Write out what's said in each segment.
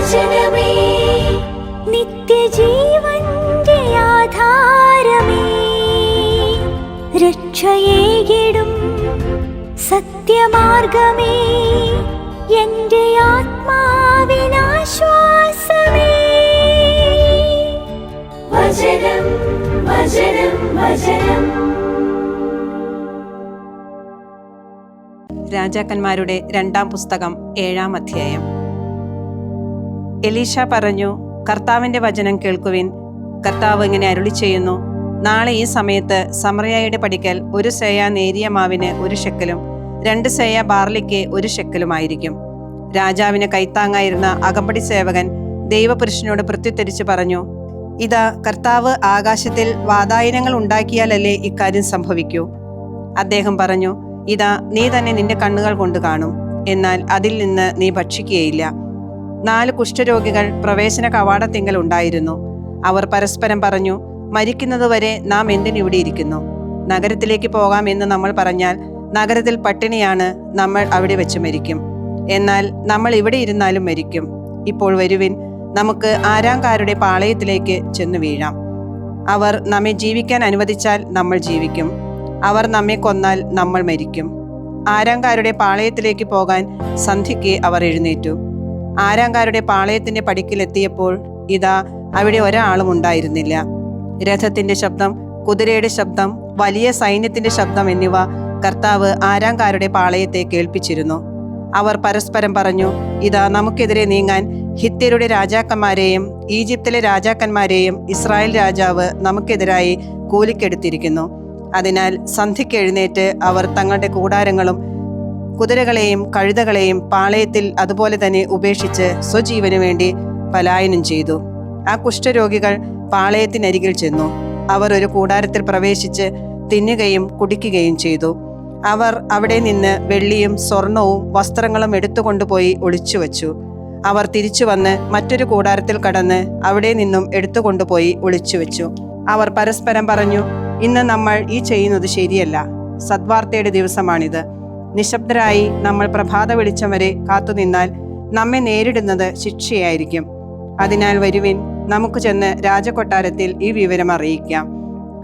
വചനമേ നിത്യജീവന്റെ ആധാരമേ, രക്ഷയേകിടും സത്യമാർഗമേ, എന്റെ ആത്മാവിനാശ്വാസമേ. വചനം വചനം വചനം. രാജാക്കന്മാരുടെ 2-ാം പുസ്തകം 7-ാം അധ്യായം. എലീശ പറഞ്ഞു, കർത്താവിന്റെ വചനം കേൾക്കുവിൻ. കർത്താവ് ഇങ്ങനെ അരുളിച്ചെയ്യുന്നു, നാളെ ഈ സമയത്ത് സമറിയയുടെ പടിക്കൽ 1 സേയ നേരിയ മാവിന് 1 ഷെക്കലും 2 സേയ ബാർലിക്ക് 1 ഷെക്കലുമായിരിക്കും. രാജാവിന് കൈത്താങ്ങായിരുന്ന അകമ്പടി സേവകൻ ദൈവപുരുഷനോട് പ്രത്യുത്തരിച്ചു പറഞ്ഞു, ഇതാ, കർത്താവ് ആകാശത്തിൽ വാതായനങ്ങൾ ഉണ്ടാക്കിയാലല്ലേ ഇക്കാര്യം സംഭവിക്കൂ? അദ്ദേഹം പറഞ്ഞു, ഇതാ, നീ തന്നെ നിന്റെ കണ്ണുകൾ കൊണ്ട് കാണും, എന്നാൽ അതിൽ നിന്ന് നീ ഭക്ഷിക്കുകയില്ല. 4 കുഷ്ഠരോഗികൾ പ്രവേശന കവാടത്തിങ്കൽ ഉണ്ടായിരുന്നു. അവർ പരസ്പരം പറഞ്ഞു, മരിക്കുന്നതുവരെ നാം എന്തിനിവിടെ ഇരിക്കുന്നു? നഗരത്തിലേക്ക് പോകാം എന്ന് നമ്മൾ പറഞ്ഞാൽ നഗരത്തിൽ പട്ടിണിയാണ്, നമ്മൾ അവിടെ വെച്ച് മരിക്കും. എന്നാൽ നമ്മൾ ഇവിടെ ഇരുന്നാലും മരിക്കും. ഇപ്പോൾ വരുവിൻ, നമുക്ക് ആരാംകാരുടെ പാളയത്തിലേക്ക് ചെന്നു വീഴാം. അവർ നമ്മെ ജീവിക്കാൻ അനുവദിച്ചാൽ നമ്മൾ ജീവിക്കും, അവർ നമ്മെ കൊന്നാൽ നമ്മൾ മരിക്കും. ആരാംകാരുടെ പാളയത്തിലേക്ക് പോകാൻ സന്ധ്യയ്ക്ക് അവർ എഴുന്നേറ്റു. ആരാംകാരുടെ പാളയത്തിന്റെ പടിക്കിലെത്തിയപ്പോൾ ഇതാ, അവിടെ ഒരാളും ഉണ്ടായിരുന്നില്ല. രഥത്തിന്റെ ശബ്ദം, കുതിരയുടെ ശബ്ദം, വലിയ സൈന്യത്തിന്റെ ശബ്ദം എന്നിവ കർത്താവ് ആരാംകാരുടെ പാളയത്തെ കേൾപ്പിച്ചിരുന്നു. അവർ പരസ്പരം പറഞ്ഞു, ഇതാ, നമുക്കെതിരെ നീങ്ങാൻ ഹിത്യരുടെ രാജാക്കന്മാരെയും ഈജിപ്തിലെ രാജാക്കന്മാരെയും ഇസ്രായേൽ രാജാവ് നമുക്കെതിരായി കൂലിക്കെടുത്തിരിക്കുന്നു. അതിനാൽ സന്ധ്യയ്ക്ക് എഴുന്നേറ്റ് അവർ തങ്ങളുടെ കൂടാരങ്ങളും കുതിരകളെയും കഴുതകളെയും പാളയത്തിൽ അതുപോലെ തന്നെ ഉപേക്ഷിച്ച് സ്വജീവനു വേണ്ടി പലായനം ചെയ്തു. ആ കുഷ്ഠരോഗികൾ പാളയത്തിനരികിൽ ചെന്നു. അവർ ഒരു കൂടാരത്തിൽ പ്രവേശിച്ച് തിന്നുകയും കുടിക്കുകയും ചെയ്തു. അവർ അവിടെ നിന്ന് വെള്ളിയും സ്വർണവും വസ്ത്രങ്ങളും എടുത്തുകൊണ്ടുപോയി ഒളിച്ചുവച്ചു. അവർ തിരിച്ചു വന്ന് മറ്റൊരു കൂടാരത്തിൽ കടന്ന് അവിടെ നിന്നും എടുത്തുകൊണ്ടുപോയി ഒളിച്ചുവെച്ചു. അവർ പരസ്പരം പറഞ്ഞു, ഇന്ന് നമ്മൾ ഈ ചെയ്യുന്നത് ശരിയല്ല. സദ്വാർത്തയുടെ ദിവസമാണിത്. നിശബ്ദരായി നമ്മൾ പ്രഭാത വെളിച്ചം വരെ കാത്തുനിന്നാൽ നമ്മെ നേരിടുന്നത് ശിക്ഷയായിരിക്കും. അതിനാൽ വരുവിൻ, നമുക്ക് ചെന്ന് രാജകൊട്ടാരത്തിൽ ഈ വിവരം അറിയിക്കാം.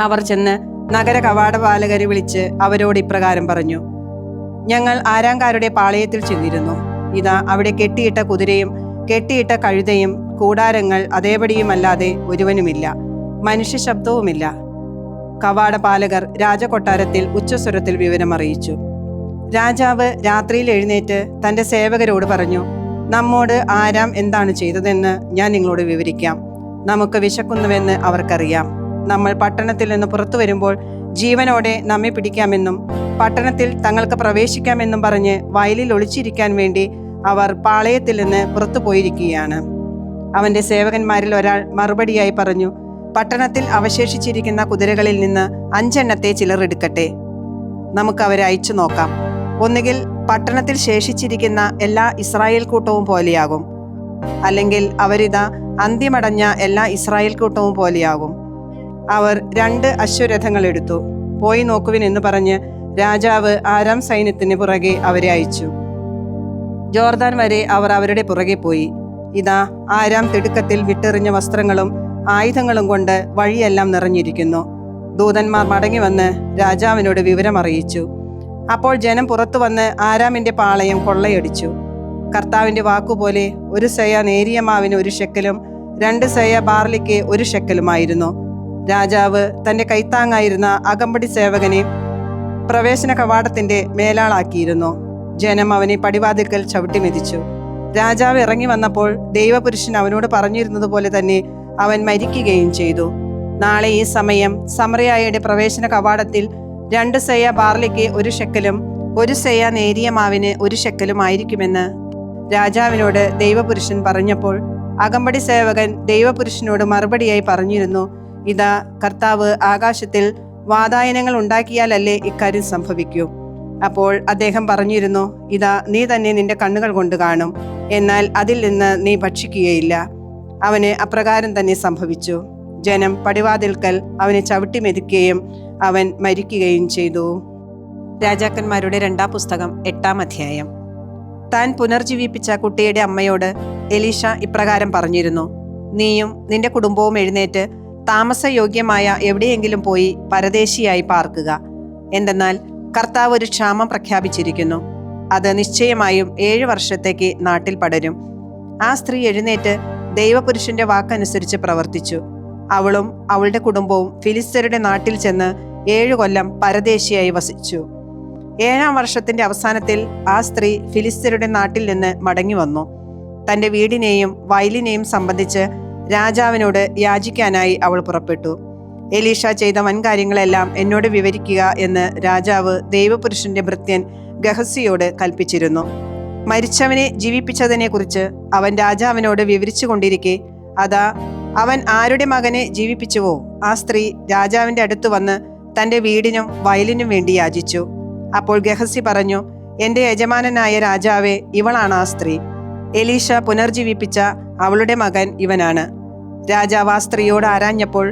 അവർ ചെന്ന് നഗര കവാടപാലകരെ വിളിച്ച് അവരോട് ഇപ്രകാരം പറഞ്ഞു, ഞങ്ങൾ ആരാംകാരുടെ പാളയത്തിൽ ചെന്നിരുന്നു. ഇതാ, അവിടെ കെട്ടിയിട്ട കുതിരയും കെട്ടിയിട്ട കഴുതയും കൂടാരങ്ങൾ അതേപടിയുമല്ലാതെ ഒരുവനുമില്ല, മനുഷ്യ ശബ്ദവുമില്ല. കവാടപാലകർ രാജകൊട്ടാരത്തിൽ ഉച്ചസ്വരത്തിൽ വിവരമറിയിച്ചു. രാജാവ് രാത്രിയിൽ എഴുന്നേറ്റ് തന്റെ സേവകരോട് പറഞ്ഞു, നമ്മോട് ആരാം എന്താണ് ചെയ്തതെന്ന് ഞാൻ നിങ്ങളോട് വിവരിക്കാം. നമുക്ക് വിശക്കുന്നുവെന്ന് അവർക്കറിയാം. നമ്മൾ പട്ടണത്തിൽ നിന്ന് പുറത്തു വരുമ്പോൾ ജീവനോടെ നമ്മെ പിടിക്കാമെന്നും പട്ടണത്തിൽ തങ്ങൾക്ക് പ്രവേശിക്കാമെന്നും പറഞ്ഞ് വയലിൽ ഒളിച്ചിരിക്കാൻ വേണ്ടി അവർ പാളയത്തിൽ നിന്ന് പുറത്തു പോയിരിക്കുകയാണ്. അവന്റെ സേവകന്മാരിൽ ഒരാൾ മറുപടിയായി പറഞ്ഞു, പട്ടണത്തിൽ അവശേഷിച്ചിരിക്കുന്ന കുതിരകളിൽ നിന്ന് 5 എണ്ണത്തെ ചിലർ എടുക്കട്ടെ, നമുക്ക് അവരെ അയച്ചു നോക്കാം. ഒന്നുകിൽ പട്ടണത്തിൽ ശേഷിച്ചിരിക്കുന്ന എല്ലാ ഇസ്രായേൽ കൂട്ടവും പോലെയാകും, അല്ലെങ്കിൽ അവരിതാ അന്ത്യമടഞ്ഞ എല്ലാ ഇസ്രായേൽ കൂട്ടവും പോലെയാകും. അവർ 2 അശ്വരഥങ്ങൾ എടുത്തു. പോയി നോക്കുവിൻ എന്ന് പറഞ്ഞ് രാജാവ് ആരാം സൈന്യത്തിന് പുറകെ അവരെ അയച്ചു. ജോർദാൻ വരെ അവർ അവരുടെ പുറകെ പോയി. ഇതാ, ആരാം തിടുക്കത്തിൽ വിട്ടെറിഞ്ഞ വസ്ത്രങ്ങളും ആയുധങ്ങളും കൊണ്ട് വഴിയെല്ലാം നിറഞ്ഞിരിക്കുന്നു. ദൂതന്മാർ മടങ്ങി വന്ന് രാജാവിനോട് വിവരം അറിയിച്ചു. അപ്പോൾ ജനം പുറത്തു വന്ന് ആരാമിന്റെ പാളയം കൊള്ളയടിച്ചു. കർത്താവിന്റെ വാക്കുപോലെ 1 സേയ നേരിയ മാവിന് 1 ഷെക്കലും 2 സേയ ബാർലിക്ക് 1 ഷെക്കലുമായിരുന്നു. രാജാവ് തന്റെ കൈത്താങ്ങായിരുന്ന അകമ്പടി സേവകനെ പ്രവേശന കവാടത്തിന്റെ മേലാളാക്കിയിരുന്നു. ജനം അവനെ പടിവാതിൽക്കൽ ചവിട്ടി മെതിച്ചു. രാജാവ് ഇറങ്ങി വന്നപ്പോൾ ദൈവപുരുഷൻ അവനോട് പറഞ്ഞിരുന്നത് പോലെ തന്നെ അവൻ മരിക്കുകയും ചെയ്തു. നാളെ ഈ സമയം സമറിയയുടെ പ്രവേശന കവാടത്തിൽ 2 സേയ ബാർലിക്ക് 1 ഷെക്കലും 1 സേയ നേരിയ മാവിന് 1 ഷെക്കലും ആയിരിക്കുമെന്ന് രാജാവിനോട് ദൈവപുരുഷൻ പറഞ്ഞപ്പോൾ അകമ്പടി സേവകൻ ദൈവപുരുഷനോട് മറുപടിയായി പറഞ്ഞിരുന്നു, ഇതാ, കർത്താവ് ആകാശത്തിൽ വാതായനങ്ങൾ ഉണ്ടാക്കിയാലല്ലേ ഇക്കാര്യം സംഭവിക്കൂ? അപ്പോൾ അദ്ദേഹം പറഞ്ഞിരുന്നു, ഇതാ, നീ തന്നെ നിന്റെ കണ്ണുകൾ കൊണ്ട് കാണും, എന്നാൽ അതിൽ നിന്ന് നീ ഭക്ഷിക്കുകയില്ല. അവന് അപ്രകാരം തന്നെ സംഭവിച്ചു. ജനം പടിവാതിൽക്കൽ അവനെ ചവിട്ടി മെതിക്കുകയും അവൻ മരിക്കുകയും ചെയ്തു. രാജാക്കന്മാരുടെ 2-ാം പുസ്തകം 8-ാം അധ്യായം. താൻ പുനർജീവിപ്പിച്ച കുട്ടിയുടെ അമ്മയോട് എലീഷ ഇപ്രകാരം പറഞ്ഞിരുന്നു: നീയും നിന്റെ കുടുംബവും എഴുന്നേറ്റ് താമസയോഗ്യമായ എവിടെയെങ്കിലും പോയി പരദേശിയായി പാർക്കുക. എന്തെന്നാൽ കർത്താവ് ഒരു ക്ഷാമം പ്രഖ്യാപിച്ചിരിക്കുന്നു. അത് നിശ്ചയമായും 7 വർഷത്തേക്ക് നാട്ടിൽ പടരും. ആ സ്ത്രീ എഴുന്നേറ്റ് ദൈവപുരുഷന്റെ വാക്കനുസരിച്ച് പ്രവർത്തിച്ചു. അവളും അവളുടെ കുടുംബവും ഫിലിസ്ത്യരുടെ നാട്ടിൽ ചെന്ന് 7 കൊല്ലം പരദേശിയായി വസിച്ചു. 7-ാം വർഷത്തിന്റെ അവസാനത്തിൽ ആ സ്ത്രീ ഫിലിസ്ത്യരുടെ നാട്ടിൽ നിന്ന് മടങ്ങി വന്നു. തന്റെ വീടിനെയും വയലിനെയും സംബന്ധിച്ച് രാജാവിനോട് യാചിക്കാനായി അവൾ പുറപ്പെട്ടു. എലീഷ ചെയ്ത വൻകാര്യങ്ങളെല്ലാം എന്നോട് വിവരിക്കുക എന്ന് രാജാവ് ദൈവപുരുഷന്റെ ഭൃത്യൻ ഗഹസിയോട് കൽപ്പിച്ചിരുന്നു. മരിച്ചവനെ ജീവിപ്പിച്ചതിനെക്കുറിച്ച് അവൻ രാജാവിനോട് വിവരിച്ചു കൊണ്ടിരിക്കെ, അതാ അവൻ ആരുടെ മകനെ ജീവിപ്പിച്ചുവോ ആ സ്ത്രീ രാജാവിന്റെ അടുത്ത് വന്ന് തന്റെ വീടിനും വയലിനും വേണ്ടി യാചിച്ചു. അപ്പോൾ ഗഹസി പറഞ്ഞു: എന്റെ യജമാനനായ രാജാവേ, ഇവളാണ് ആ സ്ത്രീ. എലീഷ പുനർജീവിപ്പിച്ച അവളുടെ മകൻ ഇവനാണ്. രാജാവ് ആ സ്ത്രീയോട് ആരാഞ്ഞപ്പോൾ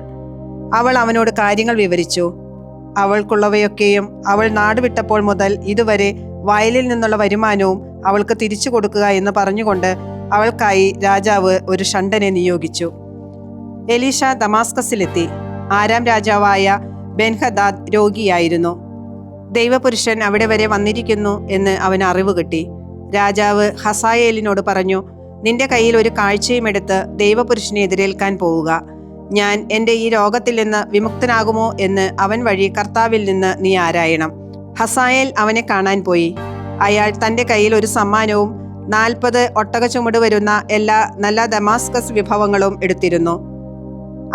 അവൾ അവനോട് കാര്യങ്ങൾ വിവരിച്ചു. അവൾക്കുള്ളവയൊക്കെയും അവൾ നാടുവിട്ടപ്പോൾ മുതൽ ഇതുവരെ വയലിൽ നിന്നുള്ള വരുമാനവും അവൾക്ക് തിരിച്ചു കൊടുക്കുക എന്ന് പറഞ്ഞുകൊണ്ട് അവൾക്കായി രാജാവ് ഒരു ഷണ്ഡനെ നിയോഗിച്ചു. എലീഷ ദമാസ്കസിലെത്തി. ആരാം രാജാവായ ബെൻഹദാദ് രോഗിയായിരുന്നു. ദൈവപുരുഷൻ അവിടെ വരെ വന്നിരിക്കുന്നു എന്ന് അവന് അറിവ് കിട്ടി. രാജാവ് ഹസായേലിനോട് പറഞ്ഞു: നിന്റെ കയ്യിൽ ഒരു കാഴ്ചയും എടുത്ത് ദൈവപുരുഷനെ എതിരേൽക്കാൻ പോവുക. ഞാൻ എൻ്റെ ഈ രോഗത്തിൽ നിന്ന് വിമുക്തനാകുമോ എന്ന് അവൻ വഴി കർത്താവിൽ നിന്ന് നീ ആരായണം. ഹസായേൽ അവനെ കാണാൻ പോയി. അയാൾ തൻ്റെ കയ്യിൽ ഒരു സമ്മാനവും 40 ഒട്ടക ചുമട് വരുന്ന എല്ലാ നല്ല ദമാസ്കസ് വിഭവങ്ങളും എടുത്തിരുന്നു.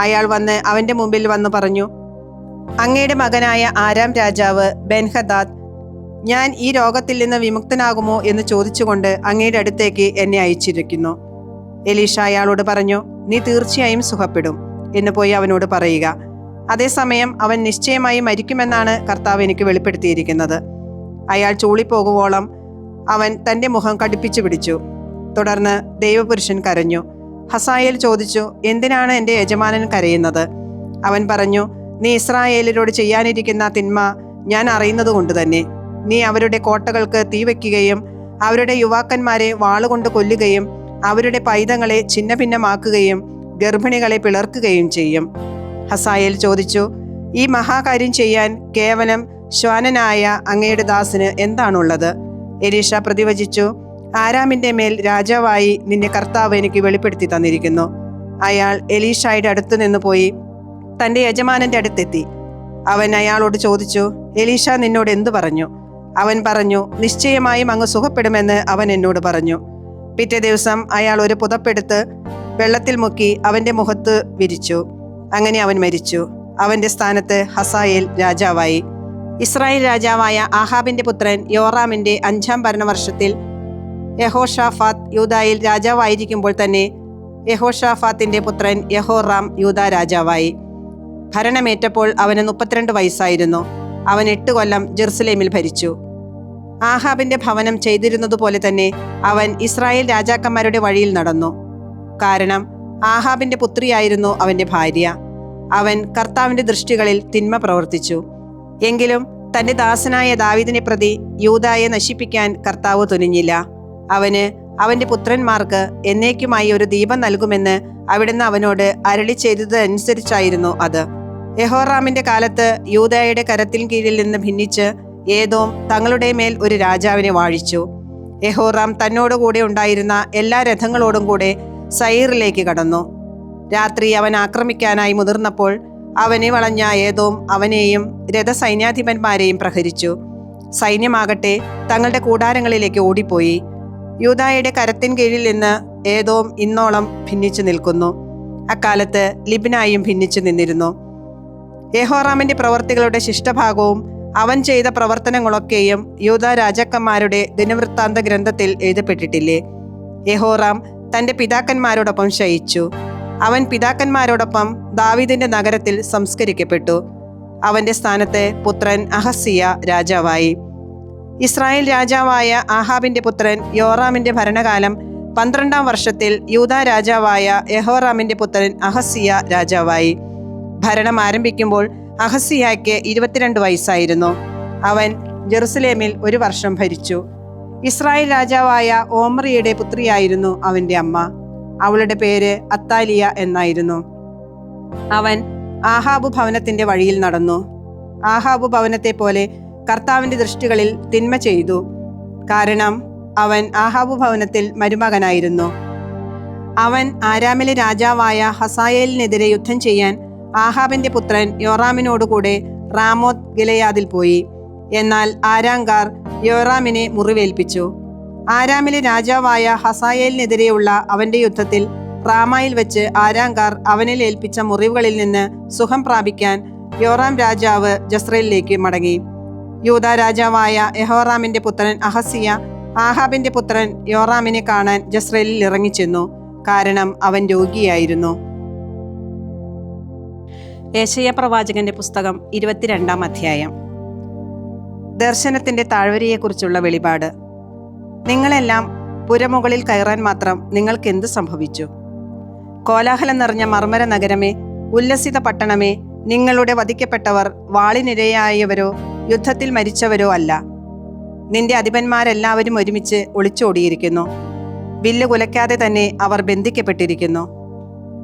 അയാൾ വന്ന് അവന്റെ മുമ്പിൽ വന്നു പറഞ്ഞു: അങ്ങയുടെ മകനായ ആരാം രാജാവ് ബെൻഹദാദ് ഞാൻ ഈ രോഗത്തിൽ നിന്ന് വിമുക്തനാകുമോ എന്ന് ചോദിച്ചുകൊണ്ട് അങ്ങയുടെ അടുത്തേക്ക് എന്നെ അയച്ചിരിക്കുന്നു. എലീഷ അയാളോട് പറഞ്ഞു: നീ തീർച്ചയായും സുഖപ്പെടും എന്ന് പോയി അവനോട് പറയുക. അതേസമയം അവൻ നിശ്ചയമായി മരിക്കുമെന്നാണ് കർത്താവ് എനിക്ക് വെളിപ്പെടുത്തിയിരിക്കുന്നത്. അയാൾ ചൂളിപ്പോകുവോളം അവൻ തൻ്റെ മുഖം കടുപ്പിച്ചു പിടിച്ചു. തുടർന്ന് ദൈവപുരുഷൻ കരഞ്ഞു. ഹസായേൽ ചോദിച്ചു: എന്തിനാണ് എൻ്റെ യജമാനൻ കരയുന്നത്? അവൻ പറഞ്ഞു: നീ ഇസ്രായേലിനോട് ചെയ്യാനിരിക്കുന്ന തിന്മ ഞാൻ അറിയുന്നത് കൊണ്ട് തന്നെ. നീ അവരുടെ കോട്ടകൾക്ക് തീ വയ്ക്കുകയും അവരുടെ യുവാക്കന്മാരെ വാളുകൊണ്ട് കൊല്ലുകയും അവരുടെ പൈതങ്ങളെ ഛിന്ന ഭിന്നമാക്കുകയും ഗർഭിണികളെ പിളർക്കുകയും ചെയ്യും. ഹസായേൽ ചോദിച്ചു: ഈ മഹാകാര്യം ചെയ്യാൻ കേവലം ശ്വാനനായ അങ്ങയുടെ ദാസന് എന്താണുള്ളത്? എലീഷ പ്രതിവചിച്ചു: ആരാമിന്റെ മേൽ രാജാവായി നിന്നെ കർത്താവ് എനിക്ക് വെളിപ്പെടുത്തി തന്നിരിക്കുന്നു. അയാൾ എലീഷായുടെ അടുത്ത് നിന്ന് പോയി തന്റെ യജമാനന്റെ അടുത്തെത്തി. അവൻ അയാളോട് ചോദിച്ചു: എലീഷ നിന്നോട് എന്തു പറഞ്ഞു? അവൻ പറഞ്ഞു: നിശ്ചയമായും അങ്ങ് സുഖപ്പെടുമെന്ന് അവൻ എന്നോട് പറഞ്ഞു. പിറ്റേ ദിവസം അയാൾ ഒരു പുതപ്പെടുത്ത് വെള്ളത്തിൽ മുക്കി അവന്റെ മുഖത്ത് വിരിച്ചു. അങ്ങനെ അവൻ മരിച്ചു. അവന്റെ സ്ഥാനത്ത് ഹസായേൽ രാജാവായി. ഇസ്രായേൽ രാജാവായ ആഹാബിന്റെ പുത്രൻ യോറാമിന്റെ 5-ാം ഭരണവർഷത്തിൽ യഹോഷാഫാത്ത് യൂദായിൽ രാജാവായിരിക്കുമ്പോൾ തന്നെ യഹോഷാഫാത്തിന്റെ പുത്രൻ യഹോറാം യൂദാ രാജാവായി. ഭരണമേറ്റപ്പോൾ അവന് 32 വയസ്സായിരുന്നു. അവൻ 8 കൊല്ലം ജെറുസലേമിൽ ഭരിച്ചു. ആഹാബിന്റെ ഭവനം ചെയ്തിരുന്നതുപോലെ തന്നെ അവൻ ഇസ്രായേൽ രാജാക്കന്മാരുടെ വഴിയിൽ നടന്നു. കാരണം ആഹാബിന്റെ പുത്രിയായിരുന്നു അവന്റെ ഭാര്യ. അവൻ കർത്താവിന്റെ ദൃഷ്ടികളിൽ തിന്മ പ്രവർത്തിച്ചു. എങ്കിലും തന്റെ ദാസനായ ദാവീദിനെ പ്രതി യൂദായെ നശിപ്പിക്കാൻ കർത്താവ് തുനിഞ്ഞില്ല. അവന് അവന്റെ പുത്രന്മാർക്ക് എന്നേക്കുമായി ഒരു ദീപം നൽകുമെന്ന് അവിടുന്ന് അവനോട് അരുളി ചെയ്തതനുസരിച്ചായിരുന്നു അത്. യഹോറാമിന്റെ കാലത്ത് യൂദായുടെ കരത്തിൻ കീഴിൽ നിന്ന് ഭിന്നിച്ച് ഏദോം തങ്ങളുടെ മേൽ ഒരു രാജാവിനെ വാഴിച്ചു. യഹോറാം തന്നോടുകൂടെ ഉണ്ടായിരുന്ന എല്ലാ രഥങ്ങളോടും കൂടെ സയീറിലേക്ക് കടന്നു. രാത്രി അവൻ ആക്രമിക്കാനായി മുതിർന്നപ്പോൾ അവനെ വളഞ്ഞ ഏദോം അവനെയും രഥസൈന്യാധിപന്മാരെയും പ്രഹരിച്ചു. സൈന്യമാകട്ടെ തങ്ങളുടെ കൂടാരങ്ങളിലേക്ക് ഓടിപ്പോയി. യൂദായുടെ കരത്തിൻ കീഴിൽ നിന്ന് ഏദോം ഇന്നോളം ഭിന്നിച്ചു നിൽക്കുന്നു. അക്കാലത്ത് ലിബ്നായും ഭിന്നിച്ചു നിന്നിരുന്നു. യഹോറാമിന്റെ പ്രവർത്തികളുടെ ശിഷ്ടഭാഗവും അവൻ ചെയ്ത പ്രവർത്തനങ്ങളൊക്കെയും യൂദാ രാജാക്കന്മാരുടെ ദിനവൃത്താന്ത ഗ്രന്ഥത്തിൽ എഴുതപ്പെട്ടിട്ടില്ലേ? യഹോറാം തന്റെ പിതാക്കന്മാരോടൊപ്പം ശയിച്ചു. അവൻ പിതാക്കന്മാരോടൊപ്പം ദാവീദിന്റെ നഗരത്തിൽ സംസ്കരിക്കപ്പെട്ടു. അവന്റെ സ്ഥാനത്ത് പുത്രൻ അഹസിയ രാജാവായി. ഇസ്രായേൽ രാജാവായ ആഹാബിന്റെ പുത്രൻ യോറാമിന്റെ ഭരണകാലം 12-ാം വർഷത്തിൽ യൂദാ രാജാവായ യഹോറാമിന്റെ പുത്രൻ അഹസിയ രാജാവായി. ഭരണം ആരംഭിക്കുമ്പോൾ അഹസിയായ്ക്ക് 22 വയസ്സായിരുന്നു. അവൻ ജെറുസലേമിൽ 1 വർഷം ഭരിച്ചു. ഇസ്രായേൽ രാജാവായ ഓമ്രിയുടെ പുത്രിയായിരുന്നു അവന്റെ അമ്മ. അവളുടെ പേര് അത്താലിയ എന്നായിരുന്നു. അവൻ ആഹാബു ഭവനത്തിന്റെ വഴിയിൽ നടന്നു. ആഹാബു ഭവനത്തെ പോലെ കർത്താവിന്റെ ദൃഷ്ടികളിൽ തിന്മ ചെയ്തു. കാരണം അവൻ ആഹാബു ഭവനത്തിൽ മരുമകനായിരുന്നു. അവൻ ആരാമിലെ രാജാവായ ഹസായേലിനെതിരെ യുദ്ധം ചെയ്യാൻ ആഹാബിന്റെ പുത്രൻ യോറാമിനോടുകൂടെ റാമോത്ത് ഗിലെയാദിൽ പോയി. എന്നാൽ ആരാംകാർ യോറാമിനെ മുറിവേൽപ്പിച്ചു. ആരാമിലെ രാജാവായ ഹസായേലിനെതിരെയുള്ള അവന്റെ യുദ്ധത്തിൽ റാമായിൽ വെച്ച് ആരാംകാർ അവനിൽ ഏൽപ്പിച്ച മുറിവുകളിൽ നിന്ന് സുഖം പ്രാപിക്കാൻ യോറാം രാജാവ് ജസ്രയേലിലേക്ക് മടങ്ങി. യൂദാ രാജാവായ യെഹോറാമിന്റെ പുത്രൻ അഹസിയ ആഹാബിന്റെ പുത്രൻ യോറാമിനെ കാണാൻ ജസ്രയേലിൽ ഇറങ്ങിച്ചെന്നു. കാരണം അവൻ രോഗിയായിരുന്നു. യെശയ്യാ പ്രവാചകന്റെ പുസ്തകം 22-ാം അധ്യായം. ദർശനത്തിന്റെ താഴ്വരയെക്കുറിച്ചുള്ള വെളിപാട്. നിങ്ങളെല്ലാം പുരമുകളിൽ കയറാൻ മാത്രം നിങ്ങൾക്ക് എന്ത് സംഭവിച്ചു? കോലാഹലം നിറഞ്ഞ മർമര നഗരമേ, ഉല്ലസിത പട്ടണമേ, നിങ്ങളുടെ വധിക്കപ്പെട്ടവർ വാളിനിരയായവരോ യുദ്ധത്തിൽ മരിച്ചവരോ അല്ല. നിന്റെ അധിപന്മാരെല്ലാവരും ഒരുമിച്ച് ഒളിച്ചോടിയിരിക്കുന്നു. വില്ല് കുലയ്ക്കാതെ തന്നെ അവർ ബന്ധിക്കപ്പെട്ടിരിക്കുന്നു.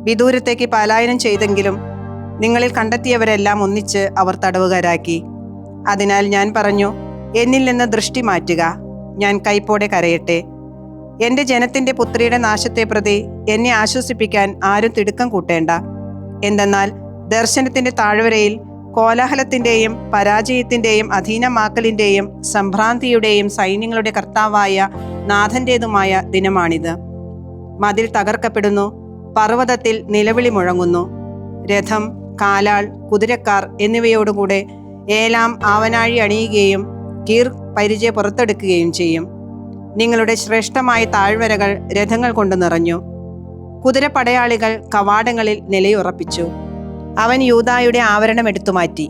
വിദൂരത്തേക്ക് പലായനം ചെയ്തെങ്കിലും നിങ്ങളിൽ കണ്ടെത്തിയവരെല്ലാം ഒന്നിച്ച് അവർ തടവുകാരാക്കി. അതിനാൽ ഞാൻ പറഞ്ഞു, എന്നിൽ നിന്ന് ദൃഷ്ടി മാറ്റുക, ഞാൻ കൈപ്പോടെ കരയട്ടെ. എൻ്റെ ജനത്തിൻ്റെ പുത്രിയുടെ നാശത്തെ പ്രതി എന്നെ ആശ്വസിപ്പിക്കാൻ ആരും തിടുക്കം കൂട്ടേണ്ട. എന്തെന്നാൽ ദർശനത്തിൻ്റെ താഴ്വരയിൽ കോലാഹലത്തിൻ്റെയും പരാജയത്തിൻ്റെയും അധീനമാക്കലിൻ്റെയും സംഭ്രാന്തിയുടെയും സൈന്യങ്ങളുടെ കർത്താവായ നാഥൻ്റേതുമായ ദിനമാണിത്. മതിൽ തകർക്കപ്പെടുന്നു, പർവ്വതത്തിൽ നിലവിളി മുഴങ്ങുന്നു. രഥം, കാലാൾ, കുതിരക്കാർ എന്നിവയോടുകൂടെ ഏലാം ആവനാഴി അണിയുകയും കീർ പരിചയ പുറത്തെടുക്കുകയും ചെയ്യും. നിങ്ങളുടെ ശ്രേഷ്ഠമായ താഴ്വരകൾ രഥങ്ങൾ കൊണ്ട് നിറഞ്ഞു. കുതിരപ്പടയാളികൾ കവാടങ്ങളിൽ നിലയുറപ്പിച്ചു. അവൻ യൂദായുടെ ആവരണം എടുത്തുമാറ്റി.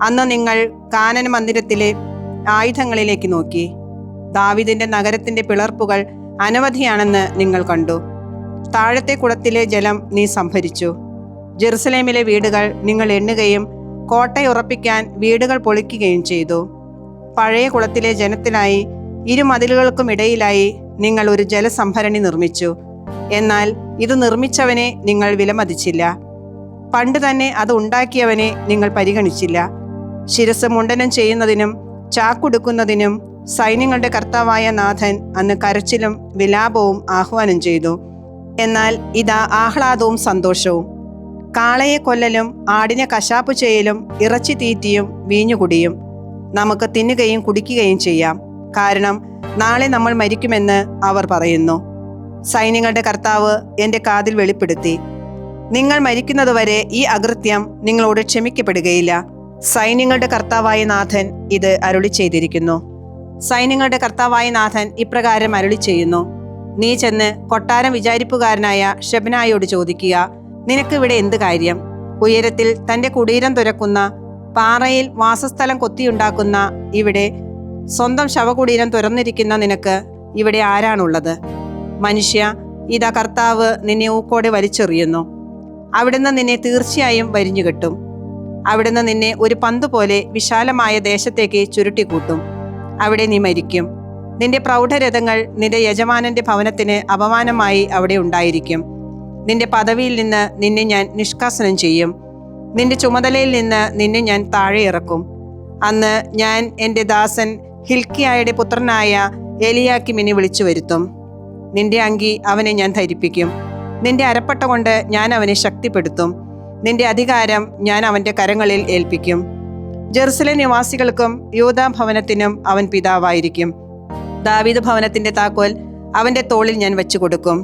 അന്ന് നിങ്ങൾ കാനന മന്ദിരത്തിലെ ആയുധങ്ങളിലേക്ക് നോക്കി. ദാവീദിന്റെ നഗരത്തിന്റെ പിളർപ്പുകൾ അനവധിയാണെന്ന് നിങ്ങൾ കണ്ടു. താഴത്തെ കുളത്തിലെ ജലം നീ സംഭരിച്ചു. ജെറുസലേമിലെ വീടുകൾ നിങ്ങൾ എണ്ണുകയും കോട്ടയുറപ്പിക്കാൻ വീടുകൾ പൊളിക്കുകയും ചെയ്തു. പഴയ കുളത്തിലെ ജനത്തിനായി ഇരുമതിലുകൾക്കുമിടയിലായി നിങ്ങൾ ഒരു ജലസംഭരണി നിർമ്മിച്ചു. എന്നാൽ ഇത് നിർമ്മിച്ചവനെ നിങ്ങൾ വിലമതിച്ചില്ല. പണ്ട് തന്നെ അത് ഉണ്ടാക്കിയവനെ നിങ്ങൾ പരിഗണിച്ചില്ല. ശിരസ് മുണ്ടനം ചെയ്യുന്നതിനും ചാക്കുടുക്കുന്നതിനും സൈന്യങ്ങളുടെ കർത്താവായ നാഥൻ അന്ന് കരച്ചിലും വിലാപവും ആഹ്വാനം ചെയ്തു. എന്നാൽ ഇതാ ആഹ്ലാദവും സന്തോഷവും. കാളയെ കൊല്ലലും ആടിനെ കശാപ്പ് ചെയ്യലും ഇറച്ചി തീറ്റിയും വീഞ്ഞുകുടിയും. നമുക്ക് തിന്നുകയും കുടിക്കുകയും ചെയ്യാം, കാരണം നാളെ നമ്മൾ മരിക്കുമെന്ന് അവർ പറയുന്നു. സൈന്യങ്ങളുടെ കർത്താവ് എൻ്റെ കാതിൽ വെളിപ്പെടുത്തി, നിങ്ങൾ മരിക്കുന്നതുവരെ ഈ അകൃത്യം നിങ്ങളോട് ക്ഷമിക്കപ്പെടുകയില്ല. സൈന്യങ്ങളുടെ കർത്താവായ നാഥൻ ഇത് അരുളി ചെയ്തിരിക്കുന്നു. സൈന്യങ്ങളുടെ കർത്താവായ നാഥൻ ഇപ്രകാരം അരുളി ചെയ്യുന്നു, നീ ചെന്ന് കൊട്ടാരം വിചാരിപ്പുകാരനായ ഷെബ്നായോട് ചോദിക്കുക, നിനക്കിവിടെ എന്ത് കാര്യം? ഉയരത്തിൽ തൻ്റെ കുടീരം തുരക്കുന്ന, പാറയിൽ വാസസ്ഥലം കൊത്തിയുണ്ടാക്കുന്ന ഇവിടെ സ്വന്തം ശവകുടീരം തുറന്നിരിക്കുന്ന നിനക്ക് ഇവിടെ ആരാണുള്ളത്? മനുഷ്യ, ഇതാ കർത്താവ് നിന്നെ ഊക്കോടെ വലിച്ചെറിയുന്നു. അവിടുന്ന് നിന്നെ തീർച്ചയായും വരിഞ്ഞുകെട്ടും. അവിടുന്ന് നിന്നെ ഒരു പന്ത് പോലെ വിശാലമായ ദേശത്തേക്ക് ചുരുട്ടിക്കൂട്ടും. അവിടെ നീ മരിക്കും. നിന്റെ പ്രൗഢരഥങ്ങൾ നിന്റെ യജമാനന്റെ ഭവനത്തിന് അപമാനമായി അവിടെ ഉണ്ടായിരിക്കും. നിന്റെ പദവിയിൽ നിന്ന് നിന്നെ ഞാൻ നിഷ്കാസനം ചെയ്യും. നിന്റെ ചുമതലയിൽ നിന്ന് നിന്നെ ഞാൻ താഴെ ഇറക്കും. അന്ന് ഞാൻ എൻ്റെ ദാസൻ ഹിൽക്കിയായുടെ പുത്രനായ എലിയാക്കിമിനെ വിളിച്ചു വരുത്തും. നിന്റെ അങ്കി അവനെ ഞാൻ ധരിപ്പിക്കും. നിന്റെ അരപ്പട്ട കൊണ്ട് ഞാൻ അവനെ ശക്തിപ്പെടുത്തും. നിന്റെ അധികാരം ഞാൻ അവൻ്റെ കരങ്ങളിൽ ഏൽപ്പിക്കും. ജെറുസലേം നിവാസികൾക്കും യൂദാ ഭവനത്തിനും അവൻ പിതാവായിരിക്കും. ദാവീദ് ഭവനത്തിന്റെ താക്കോൽ അവന്റെ തോളിൽ ഞാൻ വെച്ചു കൊടുക്കും.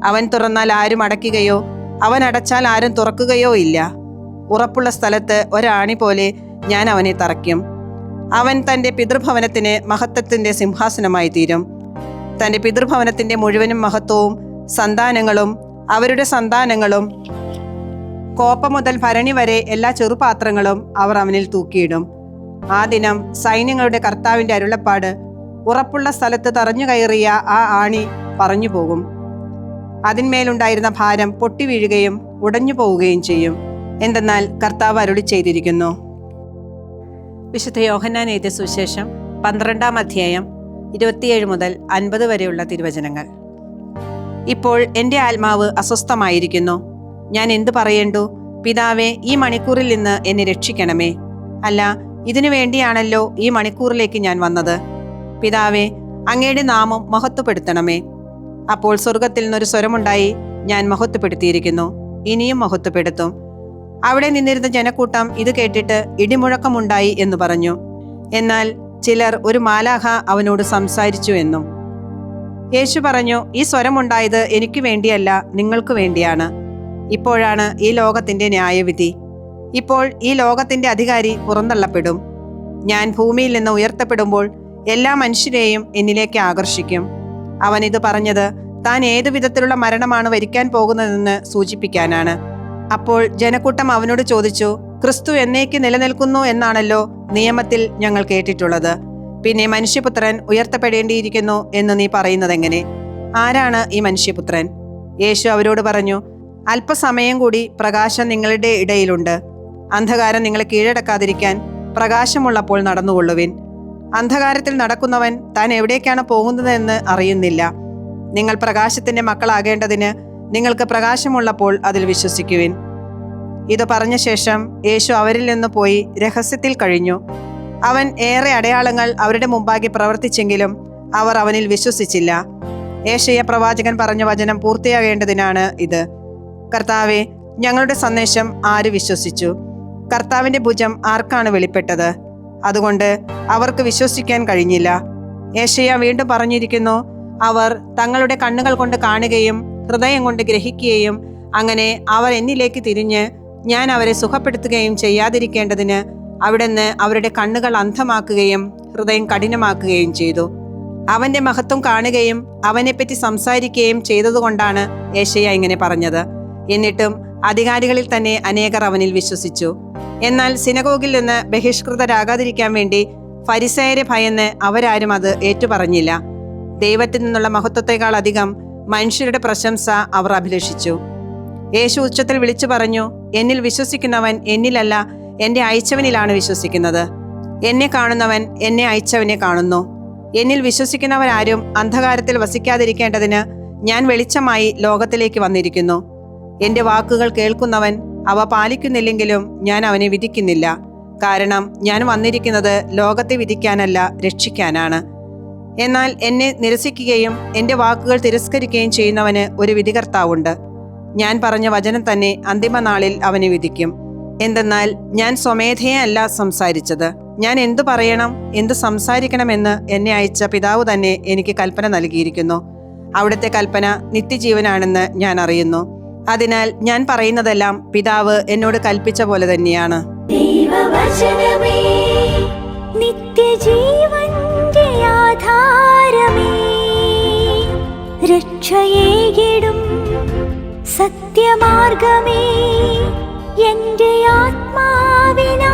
അവൻ തുറന്നാൽ ആരും അടയ്ക്കുകയോ അവൻ അടച്ചാൽ ആരും തുറക്കുകയോ ഇല്ല. ഉറപ്പുള്ള സ്ഥലത്ത് ഒരാണി പോലെ ഞാൻ അവനെ തറയ്ക്കും. അവൻ തൻ്റെ പിതൃഭവനത്തിന് മഹത്വത്തിന്റെ സിംഹാസനമായി തീരും. തൻ്റെ പിതൃഭവനത്തിന്റെ മുഴുവനും മഹത്വവും സന്താനങ്ങളും അവരുടെ സന്താനങ്ങളും കോപ്പ മുതൽ ഭരണി വരെ എല്ലാ ചെറുപാത്രങ്ങളും അവർ അവനിൽ തൂക്കിയിടും. ആ ദിനം സൈന്യങ്ങളുടെ കർത്താവിന്റെ അരുളപ്പാട്, ഉറപ്പുള്ള സ്ഥലത്ത് തറഞ്ഞു കയറിയ ആ ആണി പറഞ്ഞു പോകും. അതിന്മേലുണ്ടായിരുന്ന ഭാരം പൊട്ടി വീഴുകയും ഉടഞ്ഞു പോവുകയും ചെയ്യും. എന്തെന്നാൽ കർത്താവ് അരുളി ചെയ്തിരിക്കുന്നു. വിശുദ്ധ യോഹന്നാൻ എഴുതിയ സുവിശേഷം 12-ാം അധ്യായം 27 മുതൽ 50 വരെയുള്ള തിരുവചനങ്ങൾ. ഇപ്പോൾ എൻ്റെ ആത്മാവ് അസ്വസ്ഥമായിരിക്കുന്നു. ഞാൻ എന്തു പറയേണ്ടു? പിതാവേ, ഈ മണിക്കൂറിൽ നിന്ന് എന്നെ രക്ഷിക്കണമേ. അല്ല, ഇതിനു വേണ്ടിയാണല്ലോ ഈ മണിക്കൂറിലേക്ക് ഞാൻ വന്നത്. പിതാവേ, അങ്ങയുടെ നാമം മഹത്വപ്പെടുത്തണമേ. അപ്പോൾ സ്വർഗത്തിൽ നിന്നൊരു സ്വരമുണ്ടായി, ഞാൻ മഹത്വപ്പെടുത്തിയിരിക്കുന്നു, ഇനിയും മഹത്വപ്പെടുത്തും. അവിടെ നിന്നിരുന്ന ജനക്കൂട്ടം ഇത് കേട്ടിട്ട് ഇടിമുഴക്കമുണ്ടായി എന്ന് പറഞ്ഞു. എന്നാൽ ചിലർ ഒരു മാലാഖ അവനോട് സംസാരിച്ചു എന്നും. യേശു പറഞ്ഞു, ഈ സ്വരമുണ്ടായത് എനിക്ക് വേണ്ടിയല്ല, നിങ്ങൾക്ക് വേണ്ടിയാണ്. ഇപ്പോഴാണ് ഈ ലോകത്തിന്റെ ന്യായവിധി. ഇപ്പോൾ ഈ ലോകത്തിന്റെ അധികാരി പുറന്തള്ളപ്പെടും. ഞാൻ ഭൂമിയിൽ നിന്ന് ഉയർത്തപ്പെടുമ്പോൾ എല്ലാ മനുഷ്യരെയും എന്നിലേക്ക് ആകർഷിക്കും. അവൻ ഇത് പറഞ്ഞത് താൻ ഏതു വിധത്തിലുള്ള മരണമാണ് വരിക്കാൻ പോകുന്നതെന്ന് സൂചിപ്പിക്കാനാണ്. അപ്പോൾ ജനക്കൂട്ടം അവനോട് ചോദിച്ചു, ക്രിസ്തു എന്നേക്ക് നിലനിൽക്കുന്നു എന്നാണല്ലോ നിയമത്തിൽ ഞങ്ങൾ കേട്ടിട്ടുള്ളത്. പിന്നെ മനുഷ്യപുത്രൻ ഉയർത്തപ്പെടേണ്ടിയിരിക്കുന്നു എന്ന് നീ പറയുന്നതെങ്ങനെ? ആരാണ് ഈ മനുഷ്യപുത്രൻ? യേശു അവരോട് പറഞ്ഞു, അല്പസമയം കൂടി പ്രകാശം നിങ്ങളുടെ ഇടയിലുണ്ട്. അന്ധകാരം നിങ്ങളെ കീഴടക്കാതിരിക്കാൻ പ്രകാശമുള്ളപ്പോൾ നടന്നുകൊള്ളുവിൻ. അന്ധകാരത്തിൽ നടക്കുന്നവൻ താൻ എവിടേക്കാണ് പോകുന്നതെന്ന് അറിയുന്നില്ല. നിങ്ങൾ പ്രകാശത്തിന്റെ മക്കളാകേണ്ടതിന് നിങ്ങൾക്ക് പ്രകാശമുള്ളപ്പോൾ അതിൽ വിശ്വസിക്കുവിൻ. ഇത് പറഞ്ഞ ശേഷം യേശു അവരിൽ നിന്ന് പോയി രഹസ്യത്തിൽ കഴിഞ്ഞു. അവൻ ഏറെ അടയാളങ്ങൾ അവരുടെ മുമ്പാകെ പ്രവർത്തിച്ചെങ്കിലും അവർ അവനിൽ വിശ്വസിച്ചില്ല. യേശയ്യാ പ്രവാചകൻ പറഞ്ഞ വചനം പൂർത്തിയാകേണ്ടതിനാണ് ഇത്. കർത്താവേ, ഞങ്ങളുടെ സന്ദേശം ആര് വിശ്വസിച്ചു? കർത്താവിന്റെ ഭുജം ആർക്കാണ് വെളിപ്പെട്ടത്? അതുകൊണ്ട് അവർക്ക് വിശ്വസിക്കാൻ കഴിഞ്ഞില്ല. യേശയ്യാ വീണ്ടും പറഞ്ഞിരിക്കുന്നു, അവർ തങ്ങളുടെ കണ്ണുകൾ കൊണ്ട് കാണുകയും ഹൃദയം കൊണ്ട് ഗ്രഹിക്കുകയും അങ്ങനെ അവർ എന്നിലേക്ക് തിരിഞ്ഞ് ഞാൻ അവരെ സുഖപ്പെടുത്തുകയും ചെയ്യാതിരിക്കേണ്ടതിന് അവിടുന്ന് അവരുടെ കണ്ണുകൾ അന്ധമാക്കുകയും ഹൃദയം കഠിനമാക്കുകയും ചെയ്തു. അവന്റെ മഹത്വം കാണുകയും അവനെപ്പറ്റി സംസാരിക്കുകയും ചെയ്തതുകൊണ്ടാണ് യേശയ്യാ ഇങ്ങനെ പറഞ്ഞത്. എന്നിട്ടും അധികാരികളിൽ തന്നെ അനേകർ അവനിൽ വിശ്വസിച്ചു. എന്നാൽ സിനഗോഗിൽ നിന്ന് ബഹിഷ്കൃതരാകാതിരിക്കാൻ വേണ്ടി ഫരിസയരെ ഭയന്ന് അവരാരും അത് ഏറ്റുപറഞ്ഞില്ല. ദൈവത്തിൽ നിന്നുള്ള മഹത്വത്തെക്കാൾ അധികം മനുഷ്യരുടെ പ്രശംസ അവർ അഭിലഷിച്ചു. യേശു ഉച്ചത്തിൽ വിളിച്ചു പറഞ്ഞു, എന്നിൽ വിശ്വസിക്കുന്നവൻ എന്നിലല്ല, എന്നെ അയച്ചവനിലാണ് വിശ്വസിക്കുന്നത്. എന്നെ കാണുന്നവൻ എന്നെ അയച്ചവനെ കാണുന്നു. എന്നിൽ വിശ്വസിക്കുന്നവരാരും അന്ധകാരത്തിൽ വസിക്കാതിരിക്കേണ്ടതിന് ഞാൻ വെളിച്ചമായി ലോകത്തിലേക്ക് വന്നിരിക്കുന്നു. എന്റെ വാക്കുകൾ കേൾക്കുന്നവൻ അവ പാലിക്കുന്നില്ലെങ്കിലും ഞാൻ അവനെ വിധിക്കുന്നില്ല. കാരണം ഞാൻ വന്നിരിക്കുന്നത് ലോകത്തെ വിധിക്കാനല്ല, രക്ഷിക്കാനാണ്. എന്നാൽ എന്നെ നിരസിക്കുകയും എന്റെ വാക്കുകൾ തിരസ്കരിക്കുകയും ചെയ്യുന്നവന് ഒരു വിധികർത്താവുണ്ട്. ഞാൻ പറഞ്ഞ വചനം തന്നെ അന്തിമനാളിൽ അവനെ വിധിക്കും. എന്തെന്നാൽ ഞാൻ സ്വമേധയെ അല്ല സംസാരിച്ചത്. ഞാൻ എന്തു പറയണം, എന്തു സംസാരിക്കണമെന്ന് എന്നെ അയച്ച പിതാവ് തന്നെ എനിക്ക് കൽപ്പന നൽകിയിരിക്കുന്നു. അവിടുത്തെ കൽപ്പന നിത്യജീവനാണെന്ന് ഞാൻ അറിയുന്നു. അതിനാൽ ഞാൻ പറയുന്നതെല്ലാം പിതാവ് എന്നോട് കൽപ്പിച്ച പോലെ തന്നെയാണ്. ദൈവവചനമേ, നിത്യജീവന്റെ ആധാരമേ, രക്ഷയേകിടും സത്യമാർഗമേ, എന്റെ ആത്മാവിനാശ്വാസം.